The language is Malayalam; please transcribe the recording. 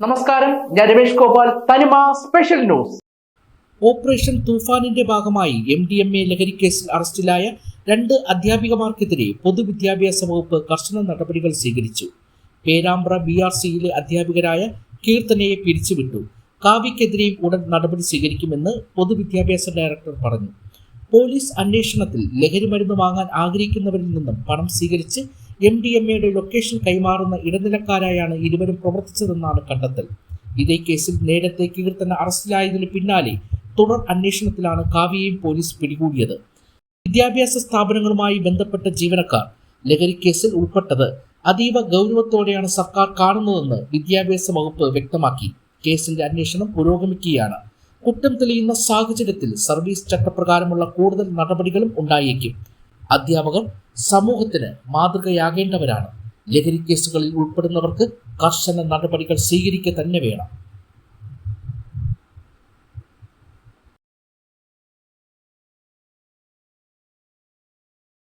നമസ്കാരം, ഞാൻ രമേഷ് ഗോപാൽ. തനിമ സ്പെഷ്യൽ ന്യൂസ്. ഓപ്പറേഷൻ തൂഫാനിന്റെ ഭാഗമായി MDMA ലഹരിക്കേസിൽ അറസ്റ്റിലായ 2 അധ്യാപികമാർക്കെതിരെ പൊതുവിദ്യാഭ്യാസ വകുപ്പ് കർശന നടപടികൾ സ്വീകരിച്ചു. പേരാമ്പ്ര BRCയിലെ അധ്യാപികരായ കീർത്തനയെ പിരിച്ചുവിട്ടു. കാവ്യക്കെതിരെയും ഉടൻ നടപടി സ്വീകരിക്കുമെന്ന് പൊതുവിദ്യാഭ്യാസ ഡയറക്ടർ പറഞ്ഞു. പോലീസ് അന്വേഷണത്തിൽ ലഹരിമരുന്ന് വാങ്ങാൻ ആഗ്രഹിക്കുന്നവരിൽ നിന്നും പണം സ്വീകരിച്ച് MDMAയുടെ ലൊക്കേഷൻ കൈമാറുന്ന ഇടനിലക്കാരായാണ് ഇരുവരും പ്രവർത്തിച്ചതെന്നാണ് കണ്ടെത്തൽ. ഇതേ കേസിൽ നേരത്തെ കീർത്തന അറസ്റ്റിലായതിനു പിന്നാലെ തുടർ അന്വേഷണത്തിലാണ് കാവ്യയെയും പോലീസ് പിടികൂടിയത്. വിദ്യാഭ്യാസ സ്ഥാപനങ്ങളുമായി ബന്ധപ്പെട്ട ജീവനക്കാർ ലഹരിക്കേസിൽ ഉൾപ്പെട്ടത് അതീവ ഗൗരവത്തോടെയാണ് സർക്കാർ കാണുന്നതെന്ന് വിദ്യാഭ്യാസ വകുപ്പ് വ്യക്തമാക്കി. കേസിന്റെ അന്വേഷണം പുരോഗമിക്കുകയാണ്. കുറ്റം തെളിയുന്ന സാഹചര്യത്തിൽ സർവീസ് ചട്ടപ്രകാരമുള്ള കൂടുതൽ നടപടികളും ഉണ്ടായേക്കും. അധ്യാപകർ സമൂഹത്തിന് മാതൃകയാകേണ്ടവരാണ്. ലഹരി കേസുകളിൽ ഉൾപ്പെടുന്നവർക്ക് കർശന നടപടികൾ സ്വീകരിക്കുക തന്നെ വേണം.